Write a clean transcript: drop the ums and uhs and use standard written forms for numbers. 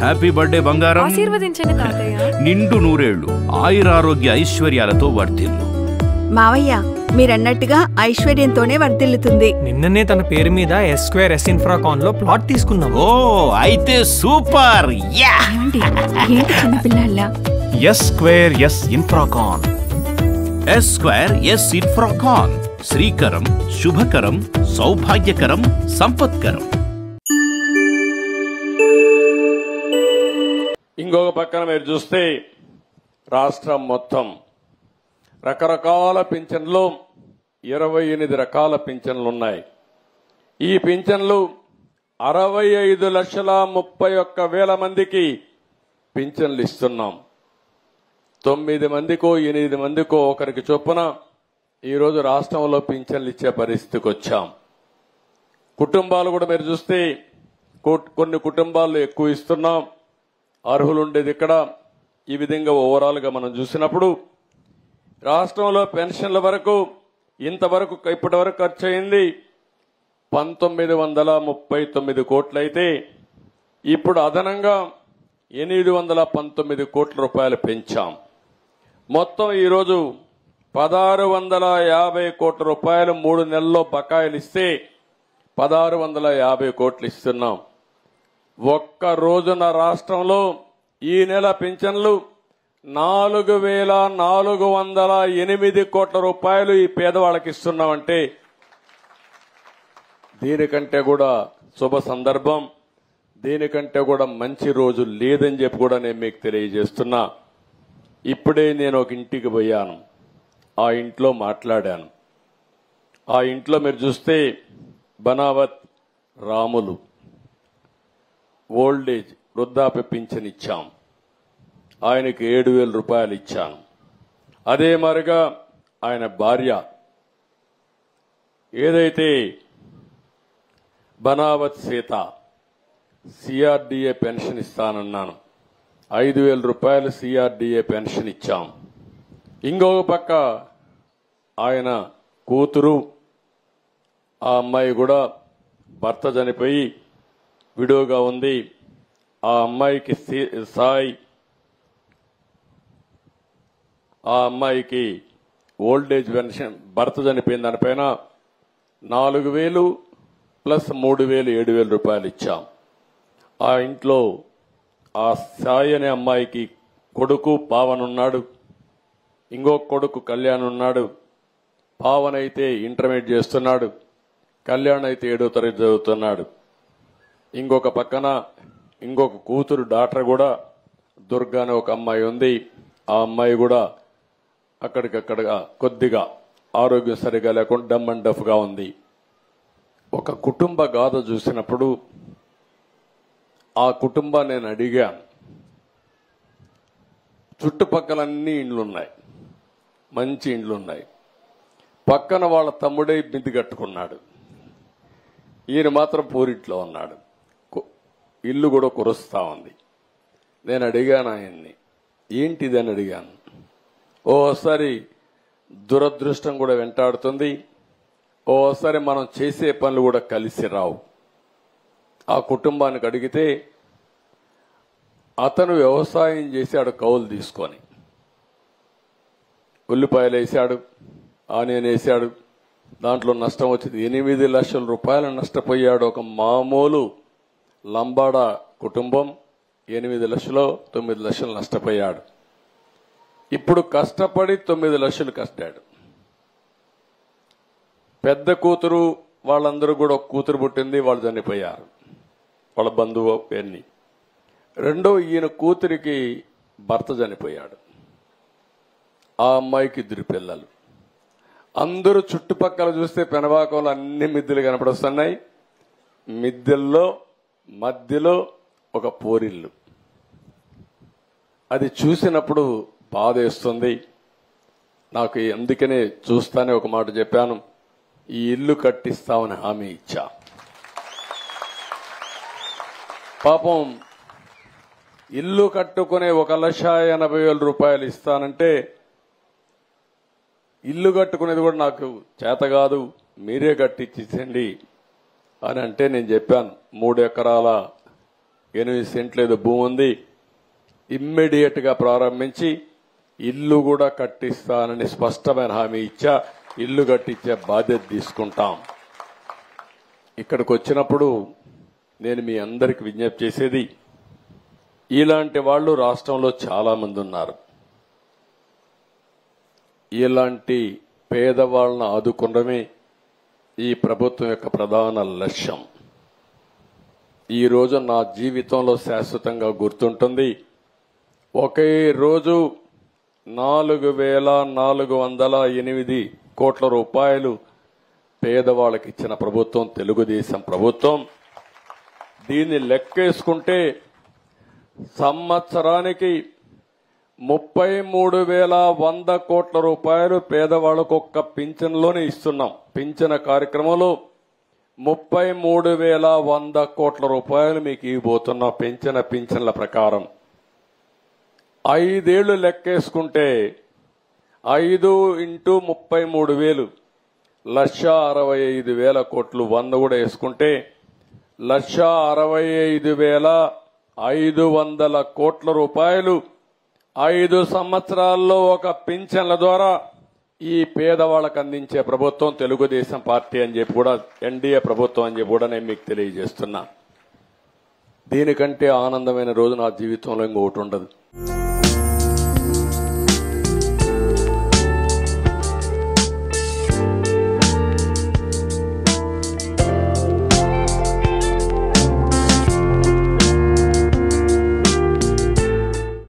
Happy birthday బంగారం. ఆశీర్వదించండి తాతయ్య. నిండు నూరేళ్లు ఆయురారోగ్య ఐశ్వర్యాలతో వర్ధిల్లు. మావయ్య మీరన్నట్టుగా ఐశ్వర్యంతోనే వర్ధిల్లుతుంది. నిన్ననే తన పేరు మీద S2S ఇన్ఫ్రాకాన్ లో ప్లాట్ తీసుకున్నాం. ఓ అయితే సూపర్. ఏంటి చిన్నపిల్లల్లా? S2S Infracon. S2S Infracon. Srikaram, శుభకరం, సౌభాగ్యకరం, సంపత్కరం. ఇంకొక పక్కన మీరు చూస్తే రాష్ట్రం మొత్తం రకరకాల పింఛన్లు 28 రకాల పింఛన్లు ఉన్నాయి. ఈ పింఛన్లు 65,31,000 మందికి పింఛన్లు ఇస్తున్నాం. 9 మందికో 8 మందికో ఒకరికి చొప్పున ఈరోజు రాష్ట్రంలో పింఛన్లు ఇచ్చే పరిస్థితికి వచ్చాం. కుటుంబాలు కూడా మీరు చూస్తే కొన్ని కుటుంబాల్లో ఎక్కువ ఇస్తున్నాం. అర్హులు ఉండేది ఇక్కడ. ఈ విధంగా ఓవరాల్ గా మనం చూసినప్పుడు రాష్ట్రంలో పెన్షన్ల వరకు ఇంతవరకు ఇప్పటి వరకు ఖర్చు అయింది 1939 కోట్లయితే ఇప్పుడు అదనంగా 819 కోట్ల రూపాయలు పెంచాం. మొత్తం ఈరోజు 1650 కోట్ల రూపాయలు 3 నెలల్లో బకాయిలు ఇస్తే 1650 కోట్లు ఇస్తున్నాం. ఒక్క రోజున రాష్ట్రంలో ఈ నెల పింఛన్లు 4,408 కోట్ల రూపాయలు ఈ పేదవాళ్ళకి ఇస్తున్నామంటే దీనికంటే కూడా శుభ సందర్భం, దీనికంటే కూడా మంచి రోజు లేదని చెప్పి కూడా నేను మీకు తెలియజేస్తున్నా. ఇప్పుడే నేను ఒక ఇంటికి పోయాను. ఆ ఇంట్లో మాట్లాడాను. ఆ ఇంట్లో మీరు చూస్తే బనావత్ రాములు ఓల్డేజ్ వృద్ధాప్య పింఛన్ ఇచ్చాం. ఆయనకి 7,000 రూపాయలు ఇచ్చాను. అదే మరిగా ఆయన భార్య ఏదైతే బనావత్ సీత సిఆర్డీఏ పెన్షన్ ఇస్తానన్నాను, 5,000 రూపాయలు సిఆర్డీఏ పెన్షన్ ఇచ్చాం. ఇంకొక పక్క ఆయన కూతురు, ఆ అమ్మాయి కూడా భర్త చనిపోయి విడోగా ఉంది. ఆ అమ్మాయికి సాయి, ఆ అమ్మాయికి ఓల్డేజ్ పెన్షన్ భర్త చనిపోయిన దానిపైన 4,000 ప్లస్ 3,000 7,000 రూపాయలు ఇచ్చాం. ఆ ఇంట్లో ఆ సాయి అనే అమ్మాయికి కొడుకు పావన్ ఉన్నాడు, ఇంకొక కొడుకు కళ్యాణ్ ఉన్నాడు. పావన్ అయితే ఇంటర్మీడియట్ చేస్తున్నాడు, కళ్యాణ్ అయితే 7వ తరగతి చదువుతున్నాడు. ఇంకొక పక్కన ఇంకొక కూతురు డాక్టర్ కూడా దుర్గా అనే ఒక అమ్మాయి ఉంది. ఆ అమ్మాయి కూడా అక్కడికక్కడగా కొద్దిగా ఆరోగ్యం సరిగా లేకుండా డమ్ అండ్ డఫ్ గా ఉంది. ఒక కుటుంబ గాథ చూసినప్పుడు ఆ కుటుంబాన్ని నేను అడిగాను. చుట్టుపక్కలన్నీ ఇండ్లున్నాయి, మంచి ఇండ్లున్నాయి. పక్కన వాళ్ళ తమ్ముడే మిద్ది కట్టుకున్నాడు, ఈయన మాత్రం పూరింట్లో ఉన్నాడు. ఇల్లు కూడా కురుస్తా ఉంది. నేను అడిగాను ఆయన్ని, ఏంటిదని అడిగాను. ఓసారి దురదృష్టం కూడా వెంటాడుతుంది, ఓసారి మనం చేసే పనులు కూడా కలిసి రావు. ఆ కుటుంబానికి అడిగితే అతను వ్యవసాయం చేశాడు కౌలు తీసుకొని. ఉల్లిపాయలు వేశాడు, ఆనియన్ వేశాడు, దాంట్లో నష్టం వచ్చింది. 8 లక్షల రూపాయలు నష్టపోయాడు. ఒక మామూలు లంబాడా కుటుంబం 8 లక్షలు 9 లక్షలు నష్టపోయాడు. ఇప్పుడు కష్టపడి 9 లక్షలు కష్టాడు. పెద్ద కూతురు వాళ్ళందరూ కూడా ఒక కూతురు పుట్టింది, వాళ్ళు చనిపోయారు, వాళ్ళ బంధువు పెన్ని. రెండో ఈయన కూతురికి భర్త చనిపోయాడు. ఆ అమ్మాయికి 2 పిల్లలు. అందరూ చుట్టుపక్కల చూస్తే పెనబాకంలో అన్ని మిద్దెలు కనపడొస్తున్నాయి. మిద్దెల్లో మధ్యలో ఒక పోరిల్లు. అది చూసినప్పుడు బాధేస్తుంది నాకు. అందుకనే చూస్తానే ఒక మాట చెప్పాను, ఈ ఇల్లు కట్టిస్తామని హామీ ఇచ్చా. పాపం ఇల్లు కట్టుకునే 1,80,000 రూపాయలు ఇస్తానంటే, ఇల్లు కట్టుకునేది కూడా నాకు చేత కాదు, మీరే కట్టించండి అని అంటే నేను చెప్పాను 3 ఎకరాల 8 సెంట్లు ఏదో భూమి ఉంది, ఇమ్మీడియట్ గా ప్రారంభించి ఇల్లు కూడా కట్టిస్తానని స్పష్టమైన హామీ ఇచ్చా. ఇల్లు కట్టించే బాధ్యత తీసుకుంటాం. ఇక్కడికి వచ్చినప్పుడు నేను మీ అందరికి విజ్ఞప్తి చేసేది, ఇలాంటి వాళ్ళు రాష్ట్రంలో చాలా మంది ఉన్నారు. ఇలాంటి పేదవాళ్ళను ఆదుకోవడమే ఈ ప్రభుత్వం యొక్క ప్రధాన లక్ష్యం. ఈ రోజు నా జీవితంలో శాశ్వతంగా గుర్తుంటుంది. ఒకే రోజు 4,408 కోట్ల రూపాయలు పేదవాళ్ళకి ఇచ్చిన ప్రభుత్వం తెలుగుదేశం ప్రభుత్వం. దీన్ని లెక్కేసుకుంటే సంవత్సరానికి 33,100 కోట్ల రూపాయలు పేదవాళ్లకు ఒక్క పింఛన్లోనే ఇస్తున్నాం. పింఛన కార్యక్రమంలో 33,100 కోట్ల రూపాయలు మీకు ఇవ్వబోతున్నాం. పింఛన్ల ప్రకారం 5 ఏళ్లు లెక్కేసుకుంటే 5 × 33,000 1,65,000 కోట్లు. 100 కూడా వేసుకుంటే 1,65,500 కోట్ల రూపాయలు 5 సంవత్సరాల్లో ఒక పింఛన్ల ద్వారా ఈ పేదవాళ్ళకు అందించే ప్రభుత్వం తెలుగుదేశం పార్టీ అని చెప్పి కూడా, ఎన్డీఏ ప్రభుత్వం అని చెప్పి కూడా నేను మీకు తెలియజేస్తున్నా. దీనికంటే ఆనందమైన రోజు నా జీవితంలో ఇంకొకటి ఉండదు.